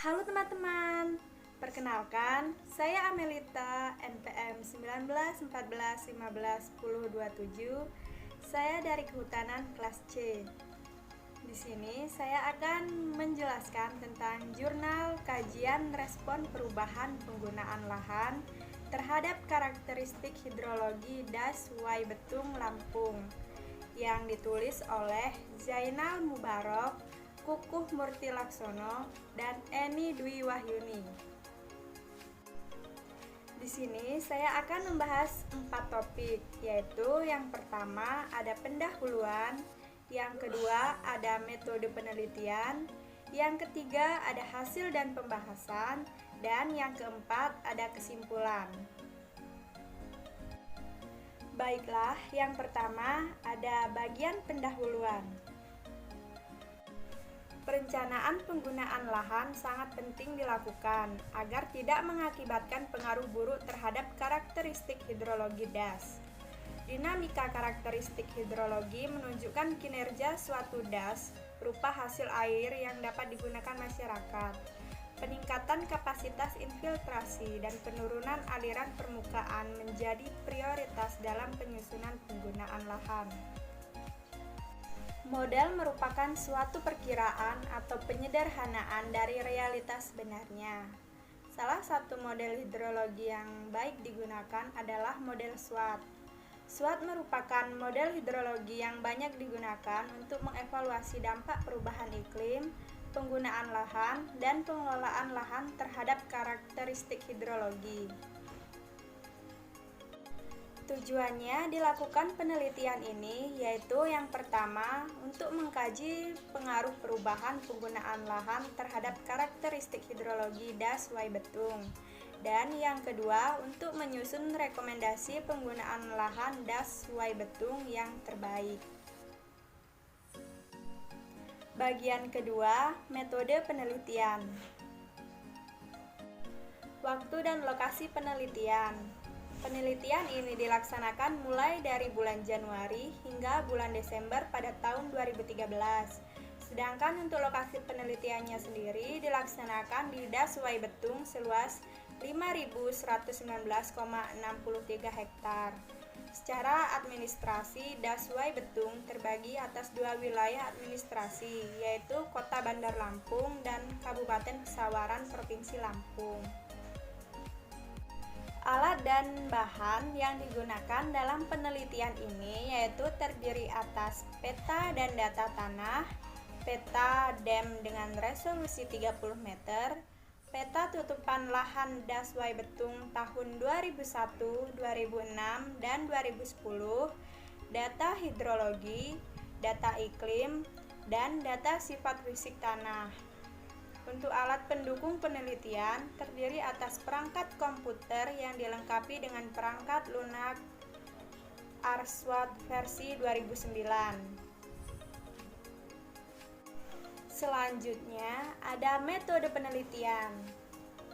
Halo teman-teman, perkenalkan saya Amelita NPM 19 14 15 10 27. Saya dari Kehutanan kelas C. Di sini saya akan menjelaskan tentang jurnal kajian respon perubahan penggunaan lahan terhadap karakteristik hidrologi Das Waibetung Lampung yang ditulis oleh Zainal Mubarok, Kukuh Murti Laksono, dan Eni Dwi Wahyuni. Di sini saya akan membahas 4 topik, yaitu yang pertama ada pendahuluan, yang kedua ada metode penelitian, yang ketiga ada hasil dan pembahasan, dan yang keempat ada kesimpulan. Baiklah, yang pertama ada bagian pendahuluan. Perencanaan penggunaan lahan sangat penting dilakukan agar tidak mengakibatkan pengaruh buruk terhadap karakteristik hidrologi das. Dinamika karakteristik hidrologi menunjukkan kinerja suatu das berupa hasil air yang dapat digunakan masyarakat, peningkatan kapasitas infiltrasi, dan penurunan aliran permukaan menjadi prioritas dalam penyusunan penggunaan lahan. Model merupakan suatu perkiraan atau penyederhanaan dari realitas sebenarnya. Salah satu model hidrologi yang baik digunakan adalah model SWOT. SWOT merupakan model hidrologi yang banyak digunakan untuk mengevaluasi dampak perubahan iklim, penggunaan lahan, dan pengelolaan lahan terhadap karakteristik hidrologi. Tujuannya dilakukan penelitian ini yaitu yang pertama untuk mengkaji pengaruh perubahan penggunaan lahan terhadap karakteristik hidrologi Das Waibetung, dan yang kedua untuk menyusun rekomendasi penggunaan lahan Das Waibetung yang terbaik. Bagian kedua, metode penelitian. Waktu dan lokasi penelitian. Penelitian ini dilaksanakan mulai dari bulan Januari hingga bulan Desember pada tahun 2013. Sedangkan untuk lokasi penelitiannya sendiri dilaksanakan di Das Waibetung seluas 5.119,63 hektar. Secara administrasi, Das Waibetung terbagi atas 2 wilayah administrasi, yaitu Kota Bandar Lampung dan Kabupaten Pesawaran Provinsi Lampung. Alat dan bahan yang digunakan dalam penelitian ini yaitu terdiri atas peta dan data tanah, peta DEM dengan resolusi 30 meter, peta tutupan lahan Das Waibetung tahun 2001, 2006, dan 2010, data hidrologi, data iklim, dan data sifat fisik tanah. Untuk alat pendukung penelitian terdiri atas perangkat komputer yang dilengkapi dengan perangkat lunak R-SWOT versi 2009. Selanjutnya ada metode penelitian.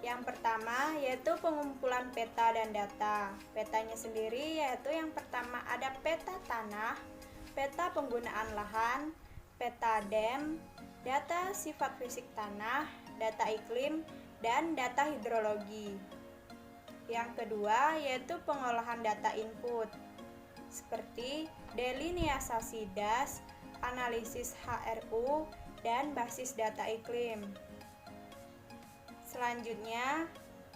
Yang pertama yaitu pengumpulan peta dan data. Petanya sendiri yaitu yang pertama ada peta tanah, peta penggunaan lahan, peta DEM, data sifat fisik tanah, data iklim, dan data hidrologi. Yang kedua yaitu pengolahan data input seperti deliniasasi das, analisis HRU, dan basis data iklim. Selanjutnya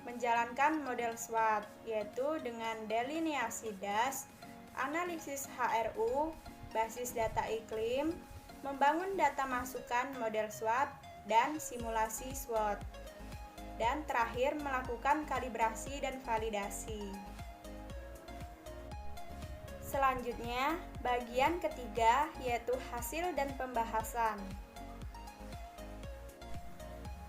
menjalankan model SWOT yaitu dengan deliniasi das, analisis HRU, basis data iklim, membangun data masukan model SWOT dan simulasi SWOT, dan terakhir melakukan kalibrasi dan validasi. Selanjutnya, bagian ketiga yaitu hasil dan pembahasan.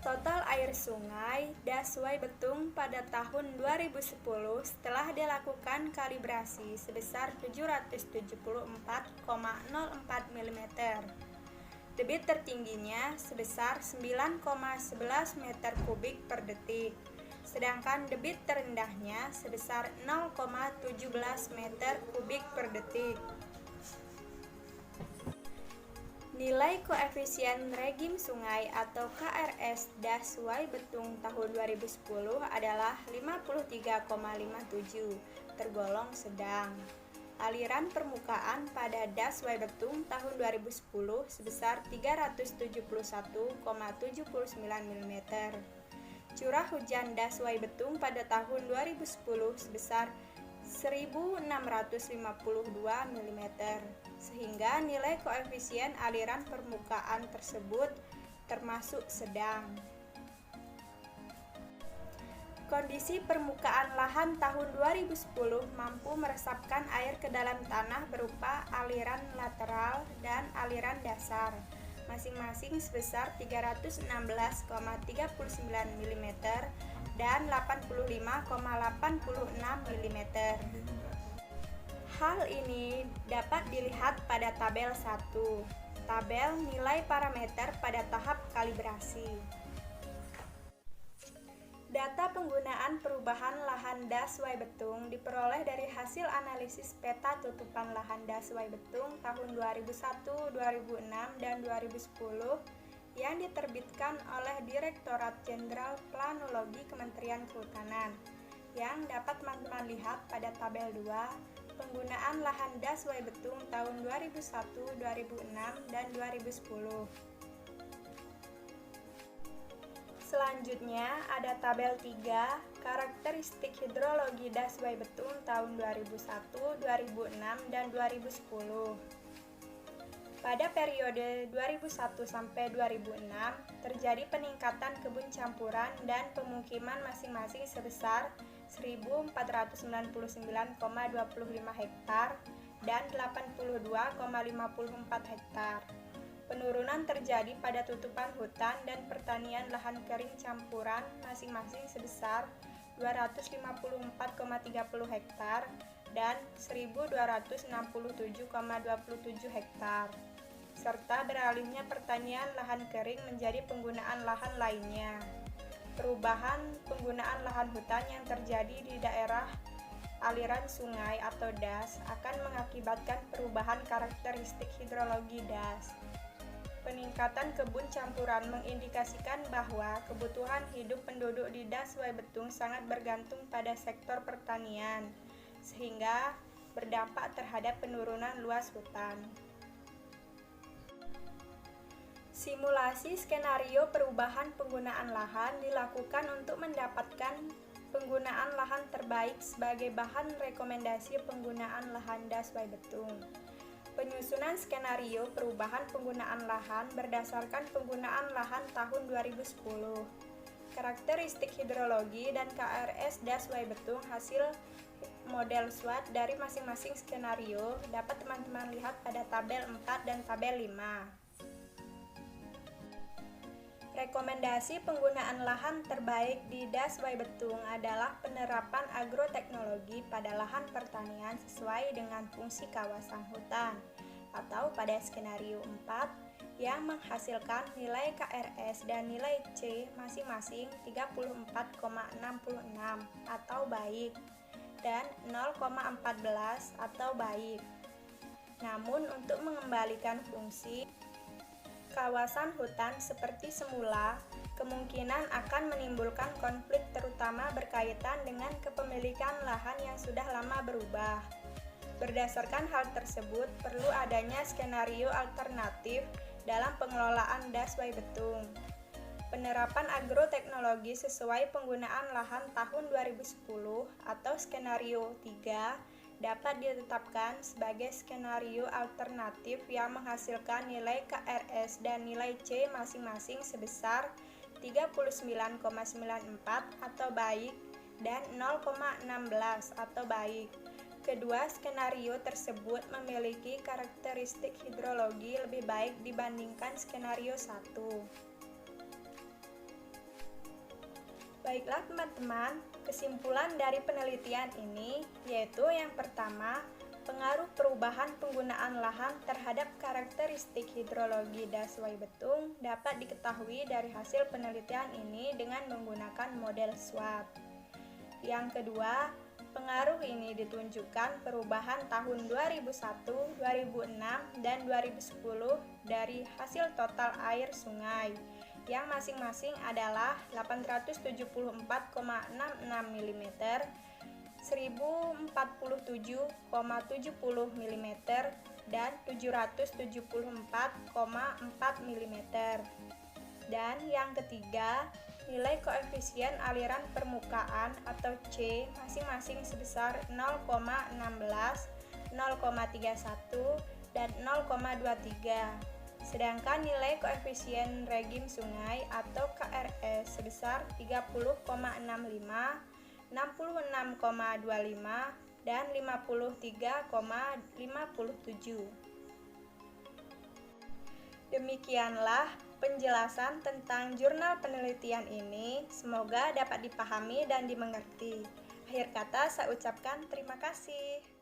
Total air sungai Das Waibetung pada tahun 2010 setelah dilakukan kalibrasi sebesar 774,04 mm. Debit tertingginya sebesar 9,11 meter kubik per detik, sedangkan debit terendahnya sebesar 0,17 meter kubik per detik. Nilai koefisien regim sungai atau KRS Daswai Betung tahun 2010 adalah 53,57, tergolong sedang. Aliran permukaan pada Daswai Betung tahun 2010 sebesar 371,79 mm. Curah hujan Daswai Betung pada tahun 2010 sebesar 1652 mm, sehingga nilai koefisien aliran permukaan tersebut termasuk sedang. Kondisi permukaan lahan tahun 2010 mampu meresapkan air ke dalam tanah berupa aliran lateral dan aliran dasar, masing-masing sebesar 316,39 mm dan 85,86 mm. Hal ini dapat dilihat pada tabel 1, tabel nilai parameter pada tahap kalibrasi. Data penggunaan perubahan lahan Daswai Betung diperoleh dari hasil analisis peta tutupan lahan Daswai Betung tahun 2001, 2006, dan 2010 yang diterbitkan oleh Direktorat Jenderal Planologi Kementerian Kehutanan, yang dapat teman-teman lihat pada tabel 2, penggunaan lahan Daswai Betung tahun 2001, 2006, dan 2010. Selanjutnya ada tabel 3, karakteristik hidrologi Daswai Betung tahun 2001, 2006, dan 2010. Pada periode 2001 sampai 2006, terjadi peningkatan kebun campuran dan pemukiman masing-masing sebesar 1.499,25 hektar dan 82,54 hektar. Penurunan terjadi pada tutupan hutan dan pertanian lahan kering campuran masing-masing sebesar 254,30 hektar dan 1.267,27 hektar, serta beralihnya pertanian lahan kering menjadi penggunaan lahan lainnya. Perubahan penggunaan lahan hutan yang terjadi di daerah aliran sungai atau das akan mengakibatkan perubahan karakteristik hidrologi das. Peningkatan kebun campuran mengindikasikan bahwa kebutuhan hidup penduduk di Daswai Betung sangat bergantung pada sektor pertanian, sehingga berdampak terhadap penurunan luas hutan. Simulasi skenario perubahan penggunaan lahan dilakukan untuk mendapatkan penggunaan lahan terbaik sebagai bahan rekomendasi penggunaan lahan Daswai Betung. Penyusunan skenario perubahan penggunaan lahan berdasarkan penggunaan lahan tahun 2010. Karakteristik hidrologi dan KRS Daswai Betung hasil model SWOT dari masing-masing skenario dapat teman-teman lihat pada tabel 4 dan tabel 5. Rekomendasi penggunaan lahan terbaik di Daswai Betung adalah penerapan agroteknologi pada lahan pertanian sesuai dengan fungsi kawasan hutan, atau pada skenario 4 yang menghasilkan nilai KRS dan nilai C masing-masing 34,66 atau baik dan 0,14 atau baik. Namun untuk mengembalikan fungsi kawasan hutan seperti semula, kemungkinan akan menimbulkan konflik terutama berkaitan dengan kepemilikan lahan yang sudah lama berubah. Berdasarkan hal tersebut, perlu adanya skenario alternatif dalam pengelolaan Daswai Betung. Penerapan agroteknologi sesuai penggunaan lahan tahun 2010 atau skenario 3 dapat ditetapkan sebagai skenario alternatif yang menghasilkan nilai KRS dan nilai C masing-masing sebesar 39,94 atau baik dan 0,16 atau baik. Kedua skenario tersebut memiliki karakteristik hidrologi lebih baik dibandingkan skenario 1. Baiklah teman-teman, kesimpulan dari penelitian ini yaitu yang pertama, pengaruh perubahan penggunaan lahan terhadap karakteristik hidrologi Daswai Betung dapat diketahui dari hasil penelitian ini dengan menggunakan model SWOT. Yang kedua, Pengaruh ini ditunjukkan perubahan tahun 2001, 2006, dan 2010 dari hasil total air sungai, yang masing-masing adalah 874,66 mm, 1047,70 mm, dan 774,4 mm. Dan yang ketiga, nilai koefisien aliran permukaan atau C masing-masing sebesar 0,16, 0,31, dan 0,23. Sedangkan nilai koefisien regim sungai atau KRS sebesar 30,65, 66,25, dan 53,57. Demikianlah penjelasan tentang jurnal penelitian ini. Semoga dapat dipahami dan dimengerti. Akhir kata, saya ucapkan terima kasih.